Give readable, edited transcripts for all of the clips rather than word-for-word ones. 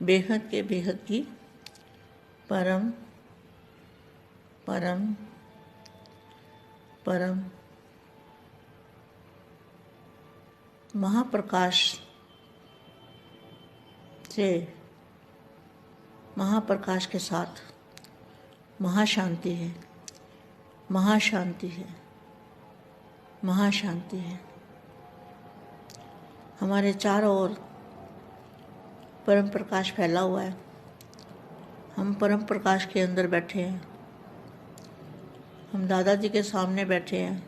बेहद के बेहद की परम परम परम महाप्रकाश से महाप्रकाश के साथ महाशांति है, महाशांति है, महाशांति है। हमारे चारों ओर परम प्रकाश फैला हुआ है। हम परम प्रकाश के अंदर बैठे हैं। हम दादाजी के सामने बैठे हैं,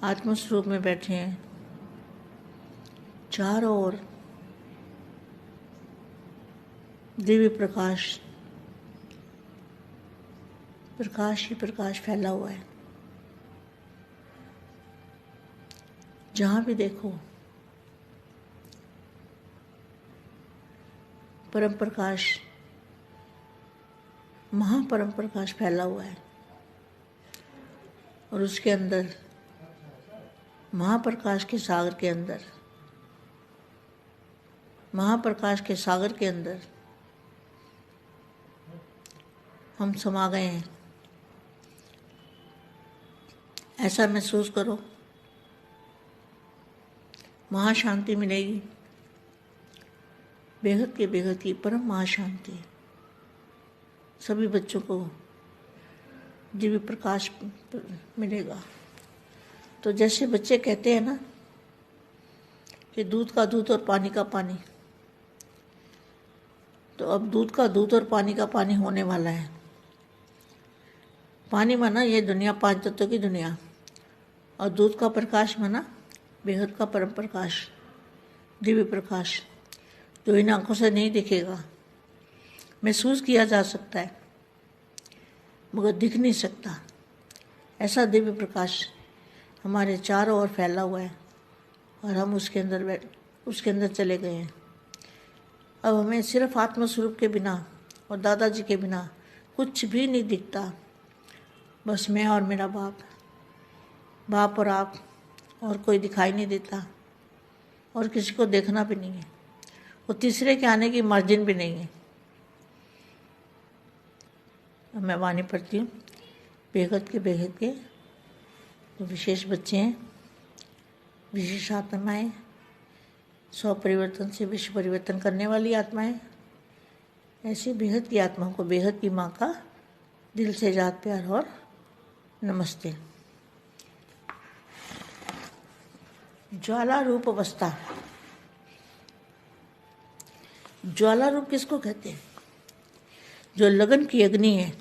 आत्मस्वरूप में बैठे हैं। चारों ओर दिव्य प्रकाश, प्रकाश ही प्रकाश फैला हुआ है। जहाँ भी देखो परम प्रकाश, महापरम प्रकाश फैला हुआ है। और उसके अंदर महाप्रकाश के सागर के अंदर, महाप्रकाश के सागर के अंदर हम समा गए हैं। ऐसा महसूस करो, महाशांति मिलेगी। बेहद के बेहद की परम महाशांति। सभी बच्चों को दिव्य प्रकाश मिलेगा। तो जैसे बच्चे कहते हैं ना कि दूध का दूध और पानी का पानी, तो अब दूध का दूध और पानी का पानी होने वाला है। पानी माना ये दुनिया, पांच तत्वों की दुनिया, और दूध का प्रकाश माना बेहद का परम प्रकाश, दिव्य प्रकाश, जो इन आंखों से नहीं दिखेगा, महसूस किया जा सकता है मगर दिख नहीं सकता। ऐसा दिव्य प्रकाश हमारे चारों ओर फैला हुआ है और हम उसके अंदर चले गए हैं। अब हमें सिर्फ आत्मस्वरूप के बिना और दादाजी के बिना कुछ भी नहीं दिखता। बस मैं और मेरा बाप, बाप और आप, और कोई दिखाई नहीं देता और किसी को देखना भी नहीं है। वो तीसरे के आने की मार्जिन भी नहीं है। अब मैं वाणी पढ़ती हूँ। बेहद के जो विशेष बच्चे हैं, विशेष आत्माएँ, स्व परिवर्तन से विश्व परिवर्तन करने वाली आत्माएँ, ऐसी बेहद की आत्माओं को बेहद की माँ का दिल से याद, प्यार और नमस्ते। ज्वाला रूप अवस्था। ज्वाला रूप किसको कहते हैं? जो लगन की अग्नि है,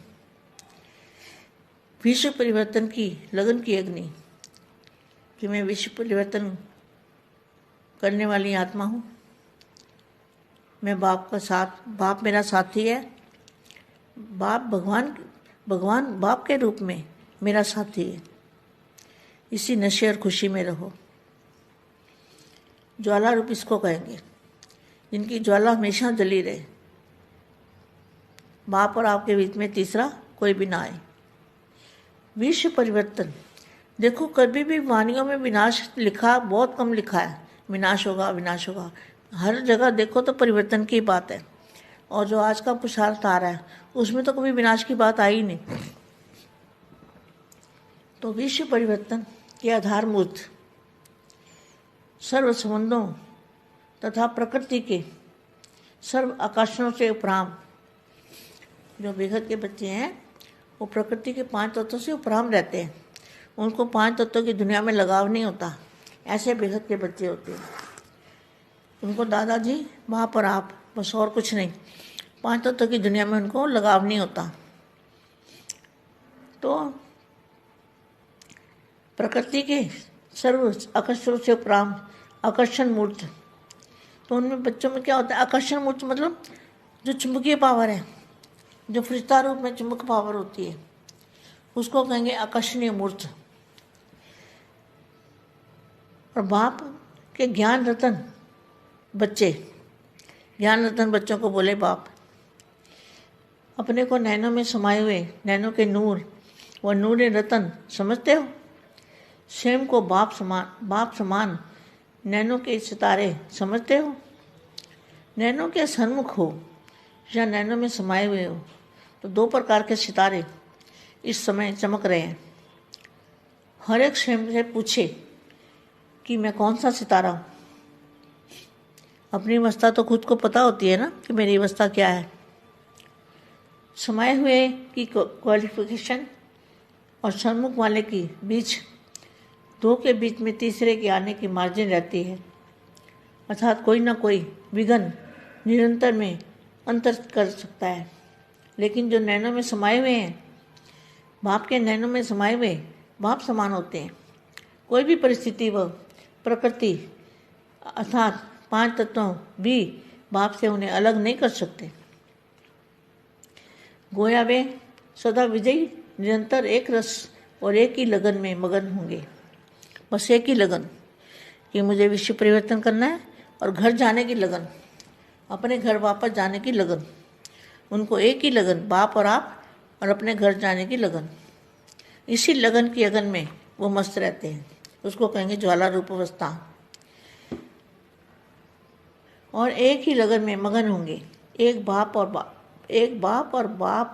विश्व परिवर्तन की लगन की अग्नि, कि मैं विश्व परिवर्तन करने वाली आत्मा हूँ। मैं बाप का साथ, बाप मेरा साथी है। बाप भगवान बाप के रूप में मेरा साथी है। इसी नशे और खुशी में रहो। ज्वाला रूप इसको कहेंगे, जिनकी ज्वाला हमेशा जली रहे। बाप और आपके बीच में तीसरा कोई भी ना आए। विश्व परिवर्तन, देखो कभी भी वाणियों में विनाश लिखा बहुत कम लिखा है। विनाश होगा, विनाश होगा, हर जगह देखो तो परिवर्तन की बात है। और जो आज का पुरुषार्थ आ रहा है उसमें तो कभी विनाश की बात आई ही नहीं। तो विश्व परिवर्तन के आधारभूत सर्व संबंधों तथा प्रकृति के सर्व आकर्षणों से उपराम, जो बेहद के बच्चे हैं वो प्रकृति के पांच तत्वों से उपराम रहते हैं। उनको पांच तत्वों की दुनिया में लगाव नहीं होता। ऐसे बेहद के बच्चे होते हैं। उनको दादाजी, बाप और आप, बस और कुछ नहीं। पांच तत्वों की दुनिया में उनको लगाव नहीं होता। तो प्रकृति के सर्व आकर्षणों से उपराम, आकर्षण मूर्त। तो उनमें बच्चों में क्या होता है? आकर्षण मूर्त मतलब जो चुंबकीय पावर है, जो फरिश्ता रूप में चुंबक पावर होती है, उसको कहेंगे आकर्षणीय मूर्त। और बाप के ज्ञान रतन बच्चे, ज्ञान रतन बच्चों को बोले बाप। अपने को नैनों में समाये हुए नैनों के नूर व नूर रतन समझते हो? स्वयं को बाप समान नैनों के सितारे समझते हो? नैनों के सन्मुख हो या नैनों में समाये हुए हो तो दो प्रकार के सितारे इस समय चमक रहे हैं। हर एक स्वयं से पूछे कि मैं कौन सा सितारा हूँ। अपनी अवस्था तो खुद को पता होती है ना कि मेरी अवस्था क्या है। समाये हुए की क्वालिफिकेशन और सन्मुख वाले की बीच, दो के बीच में तीसरे के आने की मार्जिन रहती है, अर्थात कोई ना कोई विघ्न निरंतर में अंतर कर सकता है। लेकिन जो नैनों में समाये हुए हैं, बाप के नैनों में समाये हुए बाप समान होते हैं। कोई भी परिस्थिति व प्रकृति अर्थात 5 तत्वों भी बाप से उन्हें अलग नहीं कर सकते। गोया वे सदा विजयी निरंतर एक रस और एक ही लगन में मगन होंगे। बस एक ही लगन कि मुझे विश्व परिवर्तन करना है और घर जाने की लगन, अपने घर वापस जाने की लगन। उनको एक ही लगन, बाप और आप और अपने घर जाने की लगन। इसी लगन की अगन में वो मस्त रहते हैं। उसको कहेंगे ज्वाला रूप अवस्था। और एक ही लगन में मगन होंगे, एक बाप और बाप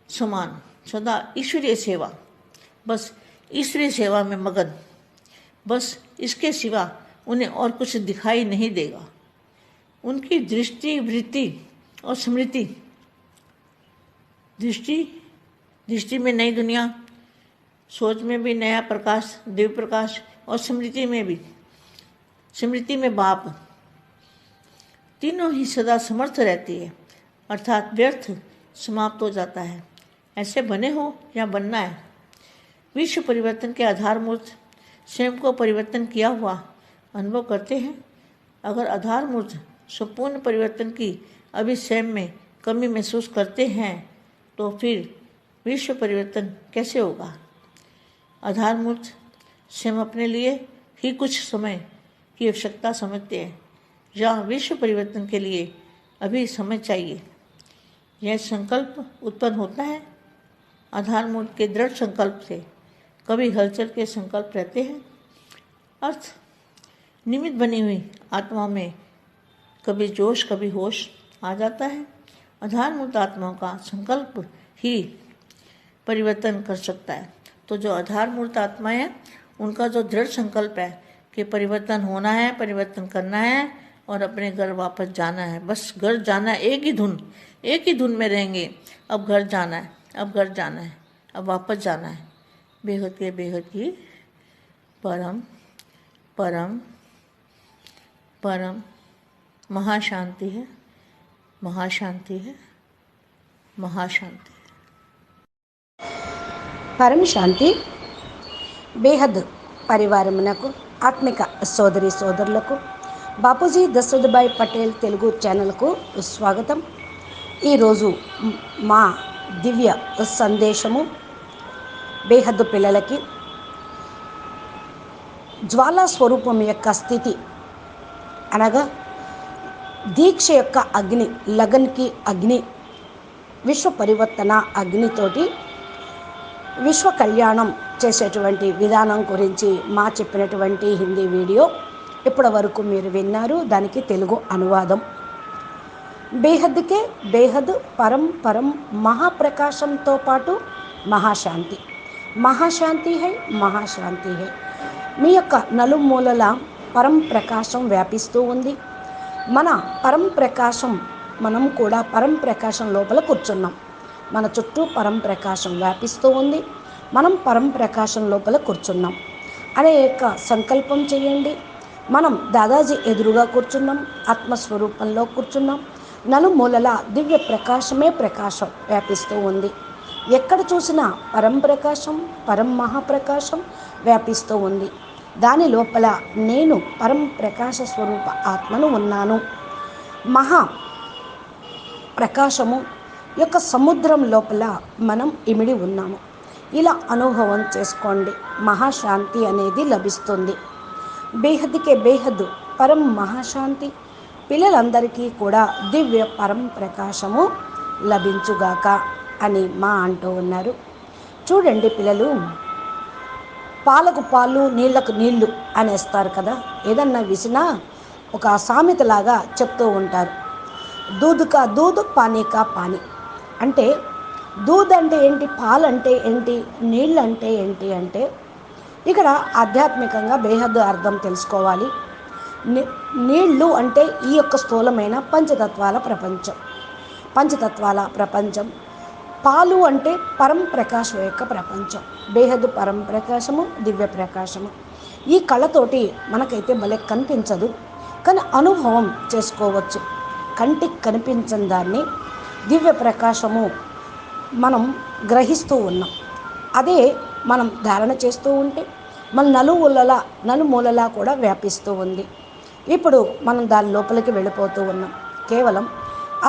समान, सदा ईश्वरीय सेवा। बस ईश्वरीय सेवा में मगन। बस इसके सिवा उन्हें और कुछ दिखाई नहीं देगा। उनकी दृष्टि, वृत्ति और स्मृति, दृष्टि में नई दुनिया, सोच में भी नया प्रकाश, दिव्य प्रकाश, और स्मृति में बाप, तीनों ही सदा समर्थ रहती है, अर्थात व्यर्थ समाप्त हो जाता है। ऐसे बने हो या बनना है। विश्व परिवर्तन के आधारमूर्त स्वयं को परिवर्तन किया हुआ अनुभव करते हैं। अगर आधारमूर्त संपूर्ण परिवर्तन की अभी स्वयं में कमी महसूस करते हैं तो फिर विश्व परिवर्तन कैसे होगा। आधारमूर्त स्वयं अपने लिए ही कुछ समय की आवश्यकता समझते हैं या विश्व परिवर्तन के लिए अभी समय चाहिए। यह संकल्प उत्पन्न होता है आधारमूर्त के दृढ़ संकल्प से। कभी हलचल के संकल्प रहते हैं, अर्थ निमित्त बनी हुई आत्मा में कभी जोश कभी होश आ जाता है। आधारमूर्त आत्माओं का संकल्प ही परिवर्तन कर सकता है। तो जो आधारमूर्त आत्मा है उनका जो दृढ़ संकल्प है कि परिवर्तन होना है, परिवर्तन करना है और अपने घर वापस जाना है। बस घर जाना है, एक ही धुन में रहेंगे। अब घर जाना है, अब घर जाना है, अब वापस जाना है। बेहद के बेहद की परम परम परम महाशांति है, महाशांति है, महाशांति है। పరమ శాంతి బేహద్ పరివారమునకు ఆత్మిక సోదరి సోదరులకు బాపూజీ దశరథభాయ్ పటేల్ తెలుగు ఛానల్కు స్వాగతం. ఈరోజు మా దివ్య సందేశము బేహద్ పిల్లలకి జ్వాలా స్వరూపం యొక్క స్థితి అనగా దీక్ష యొక్క అగ్ని, లగన్కి అగ్ని, విశ్వ పరివర్తన అగ్నితోటి విశ్వ కళ్యాణం చేసేటువంటి విధానం గురించి మా చెప్పినటువంటి హిందీ వీడియో ఇప్పటి వరకు మీరు విన్నారు. దానికి తెలుగు అనువాదం. బేహద్కే బేహద్, పరం పరం, మహాప్రకాశంతో పాటు మహాశాంతి. మహాశాంతి హై, మహాశాంతి హై. మీ యొక్క నలుమూలల పరం ప్రకాశం వ్యాపిస్తూ ఉంది. మన పరం ప్రకాశం, మనం కూడా పరం ప్రకాశం లోపల కూర్చున్నాం. మన చుట్టూ పరం ప్రకాశం వ్యాపిస్తూ ఉంది. మనం పరం ప్రకాశం లోపల కూర్చున్నాం అనే యొక్క సంకల్పం చేయండి. మనం దాదాజీ ఎదురుగా కూర్చున్నాం, ఆత్మస్వరూపంలో కూర్చున్నాం. నలుమూలల దివ్య ప్రకాశమే ప్రకాశం వ్యాపిస్తూ ఉంది. ఎక్కడ చూసినా పరం ప్రకాశం, పరం మహాప్రకాశం వ్యాపిస్తూ ఉంది. దాని లోపల నేను పరం ప్రకాశ స్వరూప ఆత్మను ఉన్నాను. మహా ప్రకాశము యొక్క సముద్రం లోపల మనం ఇమిడి ఉన్నాము. ఇలా అనుభవం చేసుకోండి. మహాశాంతి అనేది లభిస్తుంది. బేహద్కే బేహద్, పరం మహాశాంతి. పిల్లలందరికీ కూడా దివ్య పరం ప్రకాశము లభించుగాక అని మా అంటూ ఉన్నారు. చూడండి పిల్లలు, పాలకు పాలు, నీళ్లకు నీళ్లు అనేస్తారు కదా. ఏదన్నా విసినా ఒక సామెతలాగా చెప్తూ ఉంటారు. దూద్ కా దూద్, పానీ కా పానీ. అంటే దూద్ అంటే ఏంటి, పాలంటే ఏంటి, నీళ్ళు అంటే ఏంటి అంటే ఇక్కడ ఆధ్యాత్మికంగా బేహద్దు అర్థం తెలుసుకోవాలి. నీళ్ళు అంటే ఈ యొక్క స్థూలమైన పంచతత్వాల ప్రపంచం. పాలు అంటే పరం ప్రకాశం యొక్క ప్రపంచం. బేహద్దు పరం ప్రకాశము, దివ్య ప్రకాశము. ఈ కళ్ళతోటి మనకైతే భలే కనిపించదు, కానీ అనుభవం చేసుకోవచ్చు. కంటికి కనిపించని దాన్ని దివ్య ప్రకాశము మనం గ్రహిస్తూ ఉన్నాం. అదే మనం ధారణ చేస్తూ ఉంటే మన నలుమూలలా కూడా వ్యాపిస్తూ ఉంది. ఇప్పుడు మనం దాని లోపలికి వెళ్ళిపోతూ ఉన్నాం. కేవలం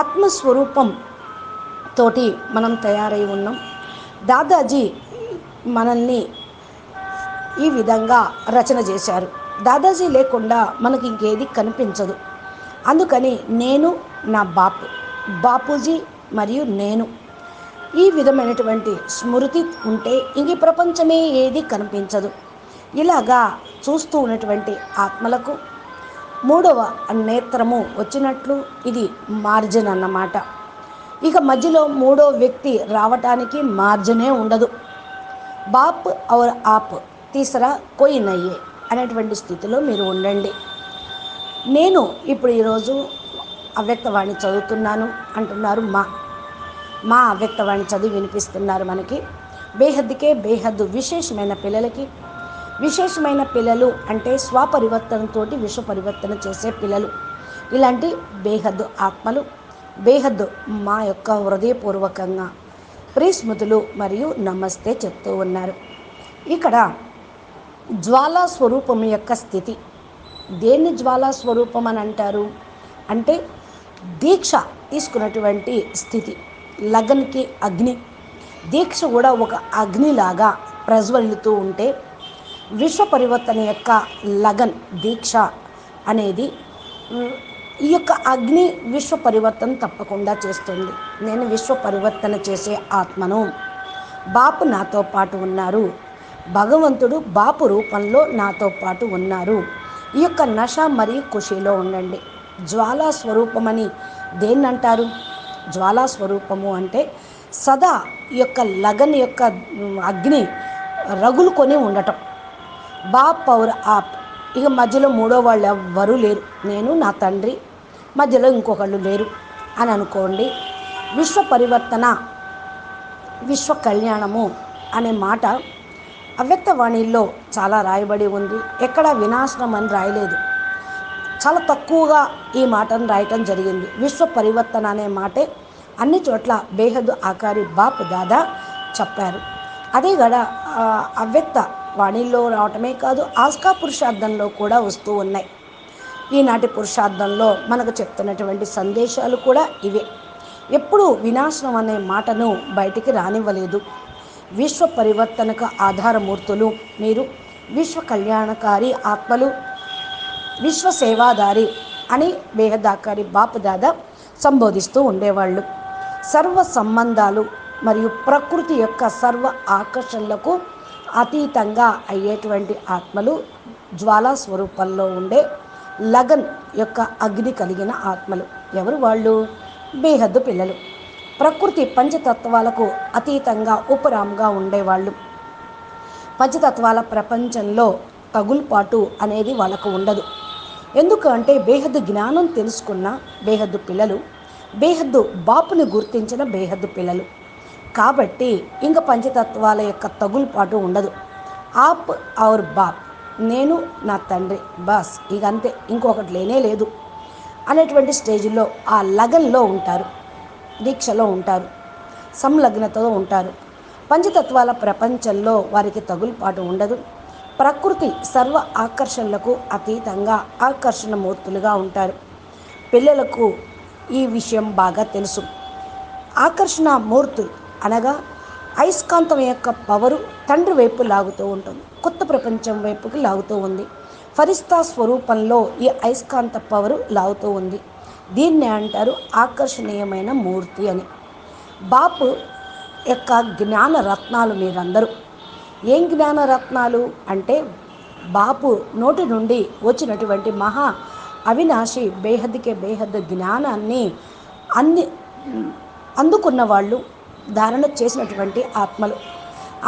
ఆత్మస్వరూపం తోటి మనం తయారై ఉన్నాం. దాదాజీ మనల్ని ఈ విధంగా రచన చేశారు. దాదాజీ లేకుండా మనకి ఇంకేది కనిపించదు. అందుకని నేను, నా బాపూజీ మరియు నేను, ఈ విధమైనటువంటి స్మృతి ఉంటే ఇంక ప్రపంచమే ఏది కనిపించదు. ఇలాగా చూస్తూ ఉన్నటువంటి ఆత్మలకు మూడవ నేత్రము వచ్చినట్లు ఇది మార్జిన్ అన్నమాట. ఇక మధ్యలో మూడో వ్యక్తి రావటానికి మార్జినే ఉండదు. బాప్ ఔర్ ఆప్ తీసరా కోయి నయ్యే అనేటువంటి స్థితిలో మీరు ఉండండి. నేను ఇప్పుడు ఈరోజు అవ్యక్తవాణి చదువుతున్నాను అంటున్నారు. మా అవ్యక్తవాణి చదివి వినిపిస్తున్నారు మనకి. బేహద్దు విశేషమైన పిల్లలు అంటే స్వపరివర్తనతో విశ్వ పరివర్తన చేసే పిల్లలు. ఇలాంటి బేహద్దు ఆత్మలు, బేహద్దు మా యొక్క హృదయపూర్వకంగా ప్రీస్మృతులు మరియు నమస్తే చెప్తూ ఉన్నారు. ఇక్కడ జ్వాలా స్వరూపం యొక్క స్థితి. దేన్ని జ్వాలా స్వరూపం అని అంటారు అంటే దీక్ష తీసుకున్నటువంటి స్థితి. లగన్కి అగ్ని, దీక్ష కూడా ఒక అగ్నిలాగా ప్రజ్వలితూ ఉంటే విశ్వ పరివర్తన యొక్క లగన్ దీక్ష అనేది ఈ యొక్క అగ్ని విశ్వ పరివర్తన తప్పకుండా చేస్తుంది. నేను విశ్వ పరివర్తన చేసే ఆత్మను. బాపు నాతో పాటు ఉన్నారు. భగవంతుడు బాపు రూపంలో నాతో పాటు ఉన్నారు. ఈ యొక్క నష మరియు ఖుషీలో ఉండండి. జ్వాలా స్వరూపమని దేన్ని అంటారు? జ్వాలా స్వరూపము అంటే సదా ఈ యొక్క లగన్ యొక్క అగ్ని రగులుకొని ఉండటం. బాప్ ఔర్ ఆప్. ఇక మధ్యలో మూడో వాళ్ళు ఎవ్వరూ లేరు. నేను, నా తండ్రి, మధ్యలో ఇంకొకళ్ళు లేరు అని అనుకోండి. విశ్వ పరివర్తన, విశ్వ కళ్యాణము అనే మాట అవ్యక్తవాణిలో చాలా రాయబడి ఉంది. ఎక్కడ వినాశనం అని రాయలేదు. చాలా తక్కువగా ఈ మాటను రాయటం జరిగింది. విశ్వ పరివర్తన అనే మాటే అన్ని చోట్ల బేహద్దు ఆకారి బాప్ దాదా చెప్పారు. అదే కూడా అవ్యక్త వాణిలో రావటమే కాదు, ఆస్కా పురుషార్థంలో కూడా వస్తూ ఉన్నాయి. ఈనాటి పురుషార్థంలో మనకు చెప్తున్నటువంటి సందేశాలు కూడా ఇవే. ఎప్పుడూ వినాశనం అనే మాటను బయటికి రానివ్వలేదు. విశ్వ పరివర్తనకు ఆధారమూర్తులు మీరు, విశ్వ కళ్యాణకారి ఆత్మలు, విశ్వ సేవాదారి అని బేహదాకారి బాపు దాదా సంబోధిస్తూ ఉండేవాళ్ళు. సర్వ సంబంధాలు మరియు ప్రకృతి యొక్క సర్వ ఆకర్షణలకు అతీతంగా అయ్యేటువంటి ఆత్మలు, జ్వాలా స్వరూపంలో ఉండే లగన్ యొక్క అగ్ని కలిగిన ఆత్మలు. ఎవరు వాళ్ళు? బేహద్దు పిల్లలు. ప్రకృతి పంచతత్వాలకు అతీతంగా ఉపరాంగా ఉండేవాళ్ళు. పంచతత్వాల ప్రపంచంలో తగులుపాటు అనేది వాళ్ళకు ఉండదు. ఎందుకంటే బేహద్దు జ్ఞానం తెలుసుకున్న బేహద్దు పిల్లలు, బేహద్దు బాపుని గుర్తించిన బేహద్దు పిల్లలు కాబట్టి ఇంక పంచతత్వాల యొక్క తగులుపాటు ఉండదు. ఆప్ ఔర్ బాప్, నేను, నా తండ్రి, బాస్, ఇక అంతే, ఇంకొకటి లేనే లేదు అనేటువంటి స్టేజ్లో ఆ లగన్లో ఉంటారు, దీక్షలో ఉంటారు, సంలగ్నతలో ఉంటారు. పంచతత్వాల ప్రపంచంలో వారికి తగులుపాటు ఉండదు. ప్రకృతి సర్వ ఆకర్షణలకు అతీతంగా ఆకర్షణమూర్తులుగా ఉంటారు. పిల్లలకు ఈ విషయం బాగా తెలుసు. ఆకర్షణ మూర్తులు అనగా అయస్కాంతం యొక్క పవరు తండ్రి వైపు లాగుతూ ఉంటుంది, కొత్త ప్రపంచం వైపుకి లాగుతూ ఉంది. ఫరిస్తా స్వరూపంలో ఈ అయస్కాంత పవరు లాగుతూ ఉంది. దీన్ని అంటారు ఆకర్షణీయమైన మూర్తి అని. బాపు యొక్క జ్ఞాన రత్నాలు మీరందరూ. ఏం జ్ఞాన రత్నాలు అంటే బాపు నోటి నుండి వచ్చినటువంటి మహా అవినాశి బేహద్కే బేహద్ జ్ఞానాన్ని అన్ని అందుకున్న వాళ్ళు, ధారణ చేసినటువంటి ఆత్మలు.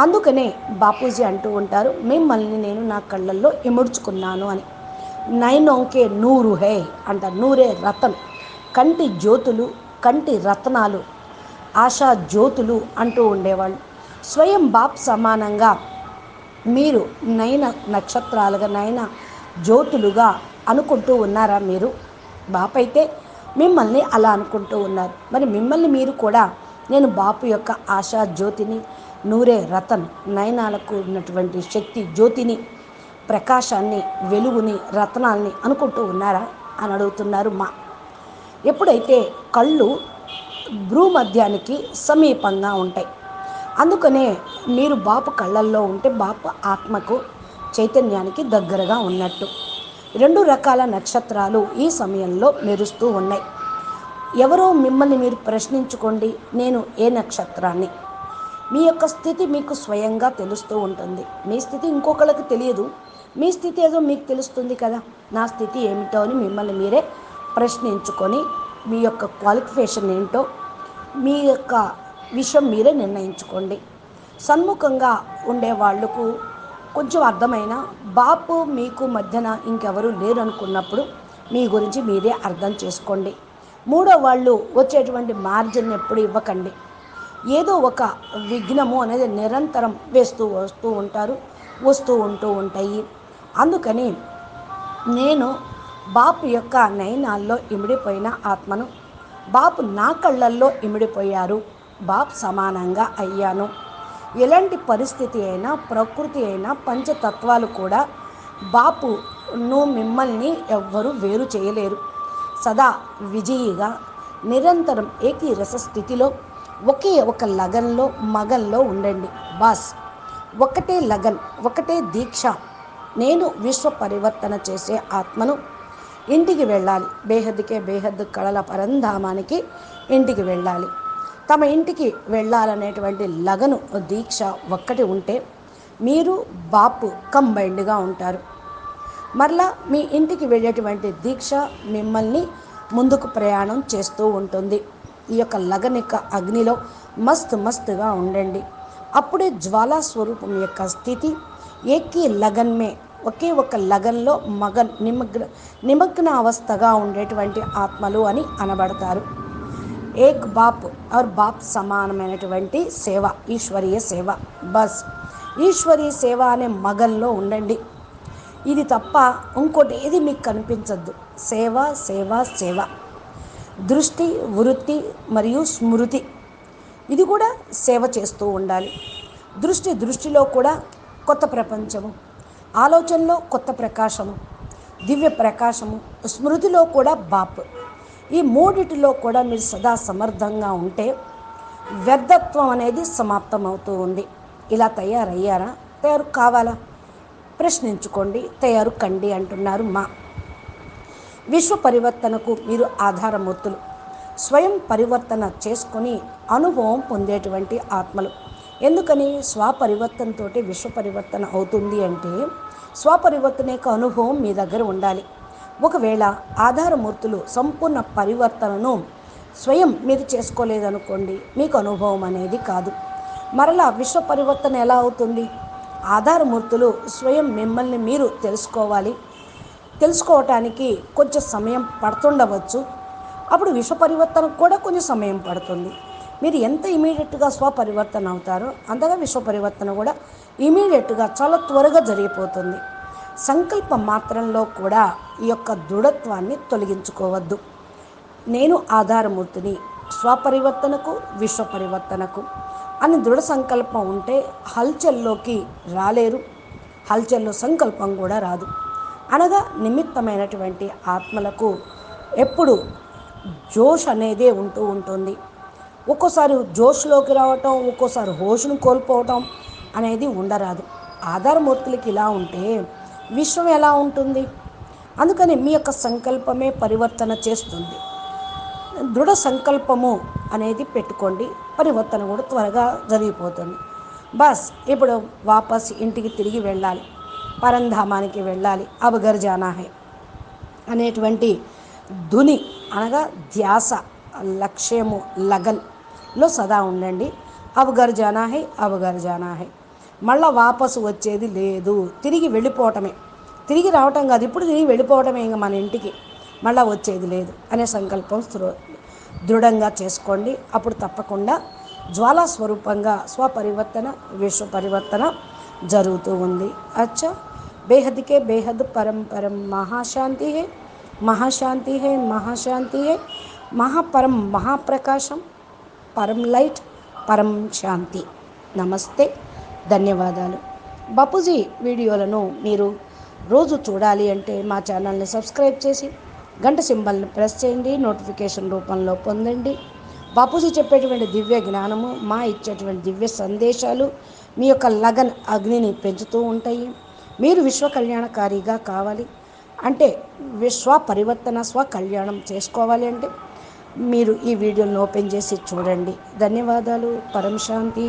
అందుకనే బాపూజీ అంటూ ఉంటారు, మిమ్మల్ని నేను నా కళ్ళల్లో ఇముడ్చుకున్నాను అని. నైనోంకే నూరు హే అంటారు, నూరే రతన్, కంటి జ్యోతులు, కంటి రత్నాలు, ఆశా జ్యోతులు అంటూ ఉండేవాళ్ళు. స్వయం బాప్ సమానంగా మీరు నయన నక్షత్రాలుగా, నయన జ్యోతులుగా అనుకుంటూ ఉన్నారా మీరు? బాపు అయితే మిమ్మల్ని అలా అనుకుంటూ ఉన్నారు. మరి మిమ్మల్ని మీరు కూడా నేను బాపు యొక్క ఆశా జ్యోతిని, నూరే రతన్, నయనాలకు ఉన్నటువంటి శక్తి జ్యోతిని, ప్రకాశాన్ని, వెలుగుని, రత్నాల్ని అనుకుంటూ ఉన్నారా అని అడుగుతున్నారు మా. ఎప్పుడైతే కళ్ళు భ్రూమధ్యానికి సమీపంగా ఉంటాయి, అందుకనే మీరు బాపు కళ్ళల్లో ఉంటే బాపు ఆత్మకు, చైతన్యానికి దగ్గరగా ఉన్నట్టు. 2 రకాల నక్షత్రాలు ఈ సమయంలో మెరుస్తూ ఉన్నాయి. ఎవరో మిమ్మల్ని మీరు ప్రశ్నించుకోండి, నేను ఏ నక్షత్రాన్ని? మీ యొక్క స్థితి మీకు స్వయంగా తెలుస్తూ ఉంటుంది. మీ స్థితి ఇంకొకళ్ళకి తెలియదు, మీ స్థితి ఏదో మీకు తెలుస్తుంది కదా. నా స్థితి ఏమిటో అని మిమ్మల్ని మీరే ప్రశ్నించుకొని మీ యొక్క క్వాలిఫికేషన్ ఏంటో, మీ యొక్క విషయం మీరే నిర్ణయించుకోండి. సన్ముఖంగా ఉండే వాళ్లకు కొంచెం అర్థమైన, బాపు మీకు మధ్యన ఇంకెవరూ లేరు అనుకున్నప్పుడు మీ గురించి మీరే అర్థం చేసుకోండి. మూడో వాళ్ళు వచ్చేటువంటి మార్జిన్ ఎప్పుడు ఇవ్వకండి. ఏదో ఒక విఘ్నము అనేది నిరంతరం వస్తూ ఉంటాయి. అందుకని నేను బాపు యొక్క నయనాల్లో ఇమిడిపోయిన ఆత్మను, బాపు నా కళ్ళల్లో ఇమిడిపోయారు, బాపు సమానంగా అయ్యాను. ఎలాంటి పరిస్థితి అయినా, ప్రకృతి అయినా, పంచతత్వాలు కూడా బాపును మిమ్మల్ని ఎవ్వరూ వేరు చేయలేరు. సదా విజయిగా నిరంతరం ఏకీరస స్థితిలో ఒకే ఒక లగన్లో, మగన్లో ఉండండి. బాస్ ఒకటే లగన్, ఒకటే దీక్ష. నేను విశ్వ పరివర్తన చేసే ఆత్మను. ఇంటికి వెళ్ళాలి, బేహద్కే బేహద్ కళల పరంధామానికి ఇంటికి వెళ్ళాలి. తమ ఇంటికి వెళ్ళాలనేటువంటి లగను, దీక్ష ఒక్కటి ఉంటే మీరు బాపు కంబైండ్గా ఉంటారు. మరలా మీ ఇంటికి వెళ్ళేటువంటి దీక్ష మిమ్మల్ని ముందుకు ప్రయాణం చేస్తూ ఉంటుంది. ఈ యొక్క లగన్ యొక్క అగ్నిలో మస్తుగా ఉండండి. అప్పుడే జ్వాలా స్వరూపం యొక్క స్థితి ఏకీ లగన్మే, ఒకే ఒక లగన్లో నిమగ్న అవస్థగా ఉండేటువంటి ఆత్మలు అని అనబడతారు. ఏక్ బాప్ और బాప్ సమానమైనటువంటి సేవ, ఈశ్వరీయ సేవ. బస్ ఈశ్వరీయ సేవ అనే మగన్లో ఉండండి. ఇది తప్ప ఇంకోటి ఏది మీకు కనిపించద్దు. సేవ సేవ సేవ. దృష్టి, వృత్తి మరియు స్మృతి, ఇది కూడా సేవ చేస్తూ ఉండాలి. దృష్టిలో కూడా కొత్త ప్రపంచము, ఆలోచనలో కొత్త ప్రకాశము, దివ్య ప్రకాశము, స్మృతిలో కూడా బాప్. ఈ మూడిటిలో కూడా మీరు సదా సమర్థంగా ఉంటే వ్యర్థత్వం అనేది సమాప్తమవుతూ ఉంది. ఇలా తయారయ్యారా? తయారు కావాలా? ప్రశ్నించుకోండి, తయారు కండి అంటున్నారు మా. విశ్వ పరివర్తనకు మీరు ఆధారమూర్తులు. స్వయం పరివర్తన చేసుకొని అనుభవం పొందేటువంటి ఆత్మలు. ఎందుకని స్వపరివర్తనతో విశ్వ పరివర్తన అవుతుంది అంటే, స్వపరివర్తన యొక్క అనుభవం మీ దగ్గర ఉండాలి. ఒకవేళ ఆధారమూర్తులు సంపూర్ణ పరివర్తనను స్వయం మీరు చేసుకోలేదనుకోండి, మీకు అనుభవం అనేది కాదు. మరలా విశ్వ పరివర్తన ఎలా అవుతుంది? ఆధారమూర్తులు స్వయం మిమ్మల్ని మీరు తెలుసుకోవాలి. తెలుసుకోవటానికి కొంచెం సమయం పడుతుండవచ్చు. అప్పుడు విశ్వ పరివర్తనకు కూడా కొంచెం సమయం పడుతుంది. మీరు ఎంత ఇమీడియట్గా స్వపరివర్తన అవుతారో అంతగా విశ్వ పరివర్తన కూడా ఇమీడియట్గా చాలా త్వరగా జరిగిపోతుంది. సంకల్ప మాత్రంలో కూడా ఈ యొక్క దృఢత్వాన్ని తొలగించుకోవద్దు. నేను ఆధారమూర్తిని స్వపరివర్తనకు, విశ్వ పరివర్తనకు అని దృఢ సంకల్పం ఉంటే హల్చల్లోకి రాలేరు. హల్చల్లో సంకల్పం కూడా రాదు. అనగా నిమిత్తమైనటువంటి ఆత్మలకు ఎప్పుడు జోష్ అనేదే ఉంటూ ఉంటుంది. ఒక్కోసారి జోష్లోకి రావటం, ఒక్కోసారి హోషును కోల్పోవటం అనేది ఉండరాదు. ఆధారమూర్తులకి ఇలా ఉంటే విశ్వం ఎలా ఉంటుంది? అందుకని మీ యొక్క సంకల్పమే పరివర్తన చేస్తుంది. దృఢ సంకల్పము అనేది పెట్టుకోండి, పరివర్తన కూడా త్వరగా జరిగిపోతుంది. బస్ ఇప్పుడు వాపస్ ఇంటికి తిరిగి వెళ్ళాలి, పరంధామానికి వెళ్ళాలి. అబ్ ఘర్ జానా హై. అనేటువంటి ధుని అనగా ధ్యాస, లక్ష్యము, లగన్లో సదా ఉండండి. అవగర్ జానా హై, అవగర్ జానా హై. మళ్ళా వాపసు వచ్చేది లేదు, తిరిగి వెళ్ళిపోవటమే. తిరిగి రావటం కాదు, ఇప్పుడు తిరిగి వెళ్ళిపోవటమే. ఇంకా మన ఇంటికి మళ్ళీ వచ్చేది లేదు అనే సంకల్పం దృఢంగా చేసుకోండి. అప్పుడు తప్పకుండా జ్వాలా స్వరూపంగా స్వపరివర్తన, విశ్వ పరివర్తన జరుగుతూ ఉంది. అచ్చా, బేహద్కే బేహద్ పరం పరం మహాశాంతి హే, మహాశాంతి హే, మహాశాంతి హే. మహాపరం మహాప్రకాశం, పరం లైట్, పరం శాంతి. నమస్తే, ధన్యవాదాలు. బాపూజీ వీడియోలను మీరు రోజు చూడాలి అంటే మా ఛానల్ని సబ్స్క్రైబ్ చేసి గంట సింబల్ని ప్రెస్ చేయండి, నోటిఫికేషన్ రూపంలో పొందండి. బాపూజీ చెప్పేటువంటి దివ్య జ్ఞానము, మా ఇచ్చేటువంటి దివ్య సందేశాలు మీ యొక్క లగన్ అగ్నిని పెంచుతూ ఉంటాయి. మీరు విశ్వ కళ్యాణకారిగా కావాలి అంటే, విశ్వ పరివర్తన, స్వ కళ్యాణం చేసుకోవాలి అంటే మీరు ఈ వీడియోని ఓపెన్ చేసి చూడండి. ధన్యవాదాలు. పరం శాంతి.